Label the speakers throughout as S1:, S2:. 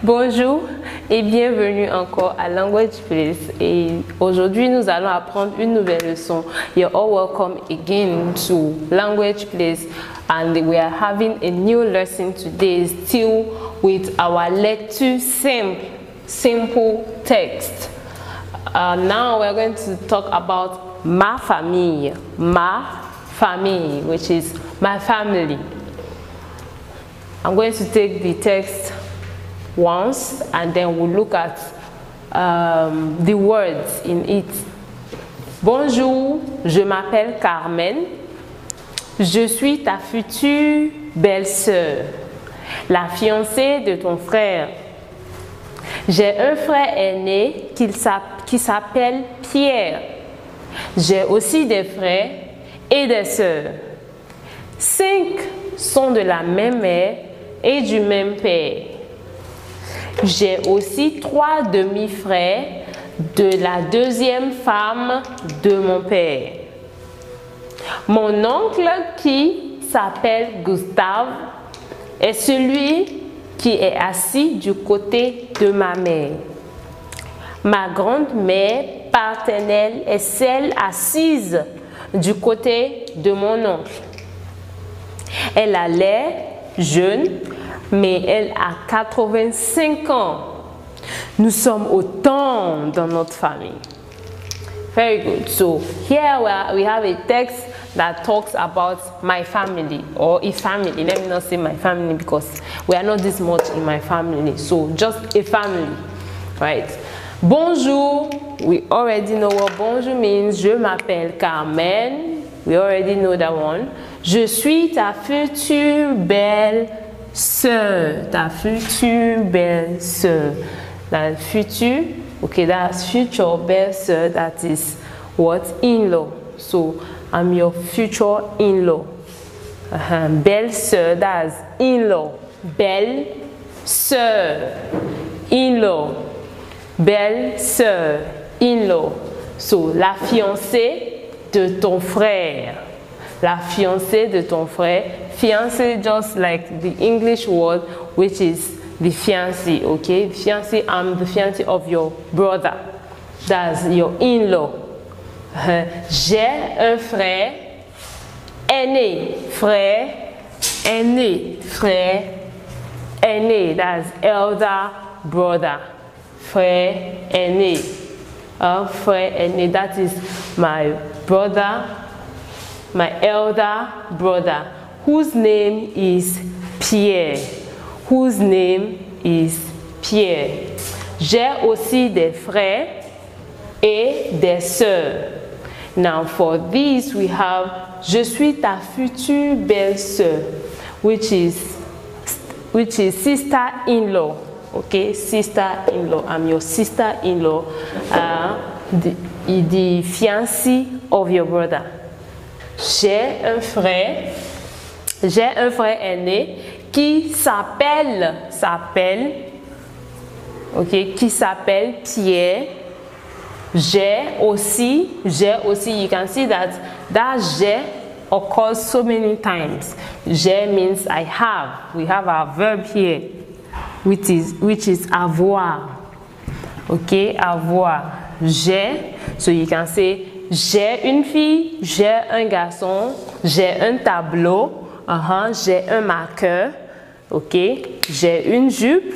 S1: Bonjour et bienvenue encore à Language Place. Et aujourd'hui, nous allons apprendre une nouvelle leçon. You're all welcome again to Language Place, and we are having a new lesson today, still with our lecture simple text. Now we're going to talk about ma famille, which is my family. I'm going to take the text once and then we'll look at the words in it. Bonjour, je m'appelle Carmen. Je suis ta future belle-sœur, la fiancée de ton frère. J'ai un frère aîné qui s'appelle Pierre. J'ai aussi des frères et des sœurs. 5 sont de la même mère et du même père. J'ai aussi 3 demi-frères de la deuxième femme de mon père. Mon oncle qui s'appelle Gustave est celui qui est assis du côté de ma mère. Ma grand-mère paternelle est celle assise du côté de mon oncle. Elle a l'air jeune, mais elle a 85 ans. Nous sommes autant dans notre famille. Very good. So here we have a text that talks about my family or a family. Let me not say my family because we are not this much in my family. So just a family, right? Bonjour. We already know what bonjour means. Je m'appelle Carmen. We already know that one. Je suis ta future belle-sœur. Ta future belle-sœur. That future, okay, that's future belle-sœur. That is what? In-law. So I'm your future in-law. Belle-sœur, that's in-law. Belle-sœur, in-law. Belle-sœur, in-law. So la fiancée de ton frère. La fiancée de ton frère. Fiancé, just like the English word, which is the fiancé, okay? Fiancé, I'm the fiancé of your brother. That's your in-law. J'ai un frère aîné. Frère aîné. Frère aîné. That's elder brother. Frère aîné. Frère aîné. That is my brother, my elder brother, whose name is Pierre. Whose name is Pierre. J'ai aussi des frères et des sœurs. Now for this we have je suis ta future belle-sœur, which is sister-in-law. Okay, sister-in-law. I'm your sister-in-law. The fiancé of your brother. J'ai un frère aîné qui s'appelle Pierre. J'ai aussi, you can see that j'ai occurs so many times. J'ai means I have. We have our verb here, which is avoir. Okay, avoir. J'ai, so you can say j'ai une fille, j'ai un garçon, j'ai un tableau, j'ai un marqueur, ok, j'ai une jupe,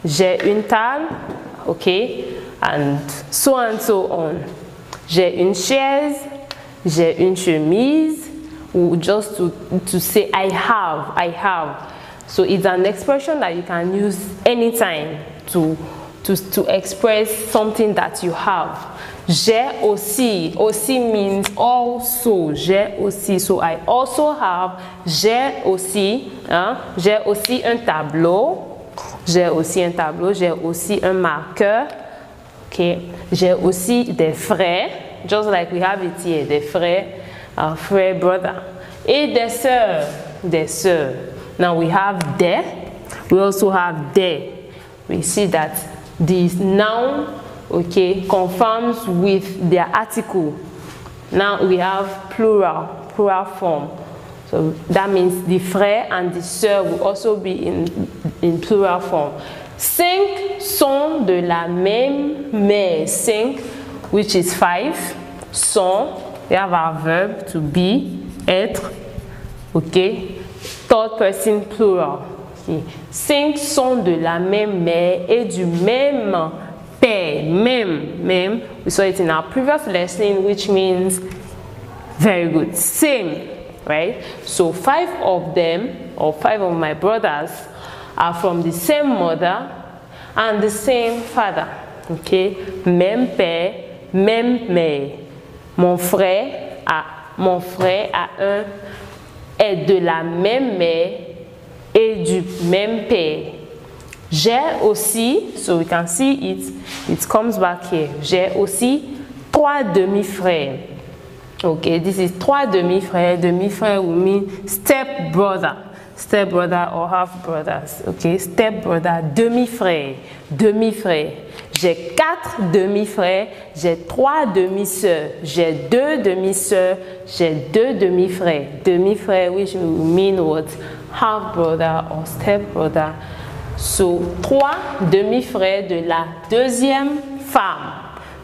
S1: j'ai une table, ok, and so on. J'ai une chaise, j'ai une chemise, or just to say I have. So it's an expression that you can use anytime to express something that you have. J'ai aussi means also. J'ai aussi, so I also have. J'ai aussi un tableau. J'ai aussi un marqueur. Okay. J'ai aussi des frères, just like we have it here, des frères, frère, brother. Et des sœurs. Now we have des, we also have des. We see that this noun, okay, conforms with their article. Now we have plural form. So that means the frère and the sœur will also be in plural form. 5 sont de la même mère. 5, which is 5, sont, we have our verb to be, être, okay, third person plural. Okay. 5 sont de la même mère et du même père. Même, we saw it in our previous lesson, which means very good, same, right? So 5 of them, or 5 of my brothers, are from the same mother and the same father. Okay, même père, même mère. Mon frère est de la même mère et du même père. J'ai aussi, so we can see it comes back here. J'ai aussi 3 demi-frères. Okay, this is 3 demi-frères. Demi-frère will mean step brother or half brothers. Okay, step brother, demi-frère. J'ai 4 demi-frères, j'ai 3 demi-sœurs, j'ai 2 demi-sœurs, j'ai 2 demi-frères. Demi-frère, which will mean what? Half brother or step brother. So 3 demi-frères de la deuxième femme.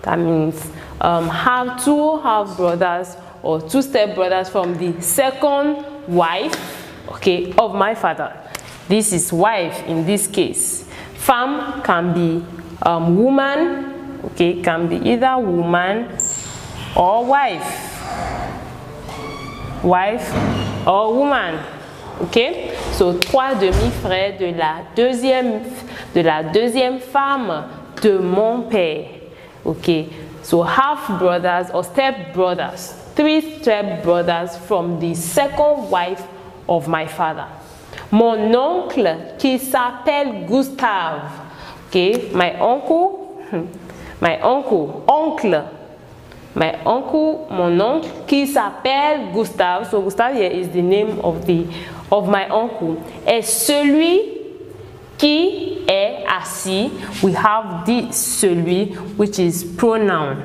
S1: That means have 2 half brothers or 2 step brothers from the second wife, okay, of my father. This is wife in this case. Femme can be woman, okay, can be either woman or wife or woman, okay. So 3 demi-frères de la deuxième femme de mon père, okay. So half brothers or step brothers, 3 step brothers from the second wife of my father. Mon oncle qui s'appelle Gustave. Okay, my uncle, mon oncle qui s'appelle Gustave. So Gustave here is the name of my uncle. Est celui qui est assis. We have this celui, which is pronoun,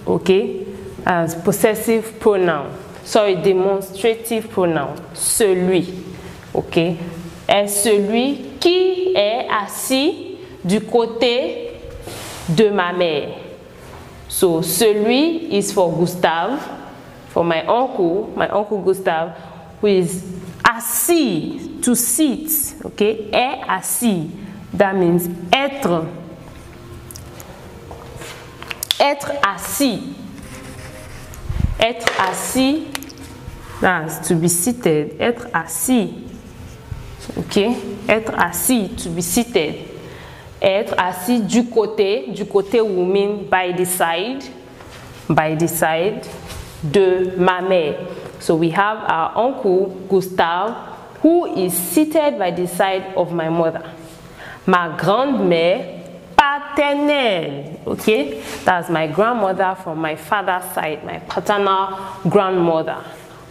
S1: okay, as possessive pronoun. Sorry, demonstrative pronoun. Celui, okay. Est celui qui est assis du côté de ma mère. So celui is for Gustave, for my uncle Gustave, who is assis, to sit, okay, est assis. That means être assis. Être assis, that's to be seated. Être assis, okay, être assis, to be seated. Être assis du côté will mean by the side de ma mère. So we have our uncle Gustave, who is seated by the side of my mother. Ma grand-mère paternelle, okay, that's my grandmother from my father's side, my paternal grandmother.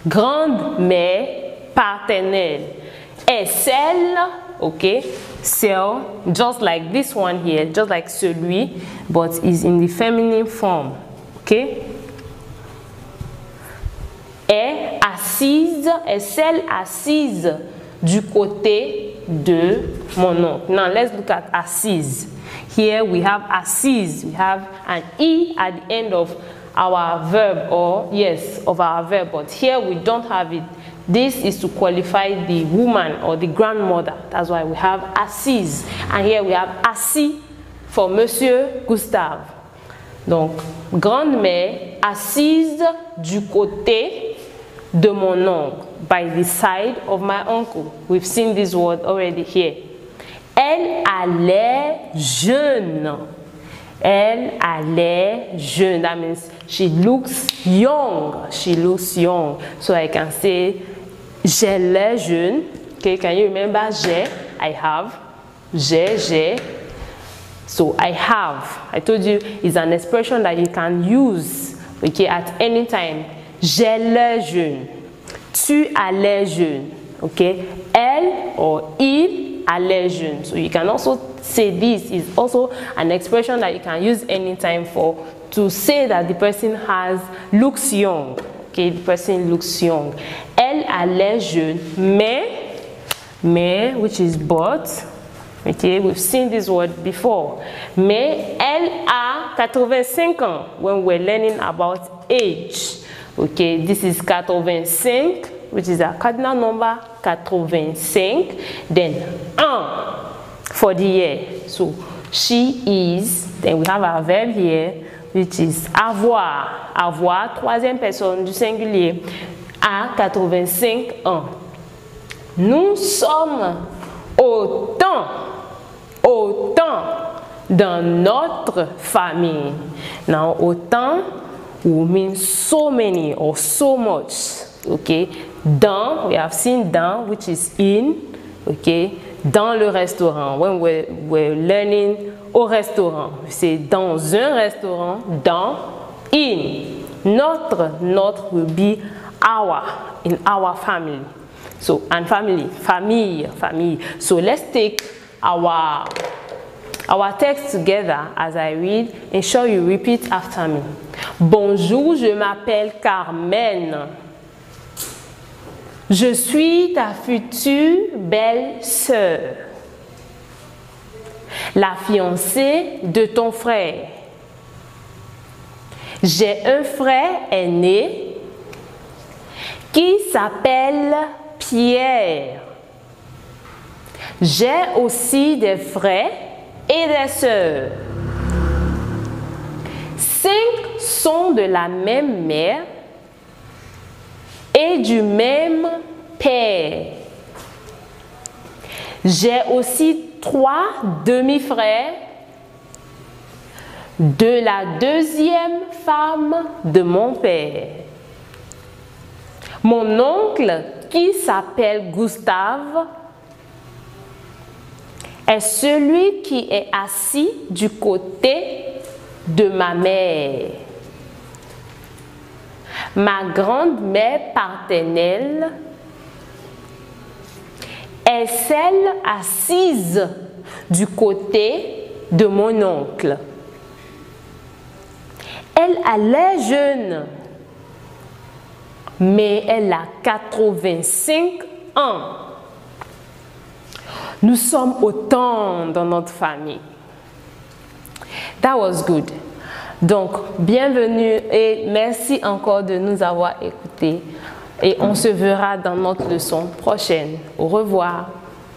S1: Grand-mère paternelle est celle, okay, celle, just like this one here, just like celui, but is in the feminine form, okay. Est assise, est celle assise du côté de mon oncle. Now let's look at assise. Here we have assise, we have an E at the end of our verb, or yes, of our verb, but here we don't have it. This is to qualify the woman or the grandmother. That's why we have assise. And here we have assis for Monsieur Gustave. Donc, grand-mère assise du côté de mon oncle, by the side of my uncle. We've seen this word already here. Elle a l'air jeune. Elle a l'air jeune. That means she looks young. She looks young. So I can say, j'ai l'air jeune. Okay, can you remember j'ai? I have. J'ai. So I have. I told you it's an expression that you can use, okay, at any time. J'ai l'air jeune. Tu as l'air jeune. Okay. Elle or il a l'air jeune. So you can also say this is also an expression that you can use anytime for to say that the person looks young. Okay, the person looks young. Elle a l'air jeune, mais, which is but, Okay, we've seen this word before. Mais elle a 85 ans when we're learning about age. Okay, this is 85, which is a cardinal number, 85. Then 1 for the year. So she is, then we have our verb here, which is avoir. Avoir, troisième personne du singulier, à 85 ans. Nous sommes autant dans notre famille. Now, autant will mean so many or so much. Okay, dans, we have seen dans, which is in. Okay, dans le restaurant. When we're learning au restaurant, c'est dans un restaurant, dans, in. Notre will be our, in our family. So, and family, famille. So let's take our text together as I read. Ensure you repeat after me. Bonjour, je m'appelle Carmen. Je suis ta future belle-sœur, la fiancée de ton frère. J'ai un frère aîné qui s'appelle Pierre. J'ai aussi des frères et des sœurs. 5 sont de la même mère et du même père. J'ai aussi 3 demi-frères de la deuxième femme de mon père. Mon oncle, qui s'appelle Gustave, est celui qui est assis du côté de ma mère. Ma grand-mère paternelle est celle assise du côté de mon oncle. Elle a l'air jeune, mais elle a 85 ans. Nous sommes autant dans notre famille. That was good. Donc, bienvenue et merci encore de nous avoir écoutés. Et on se verra dans notre leçon prochaine. Au revoir.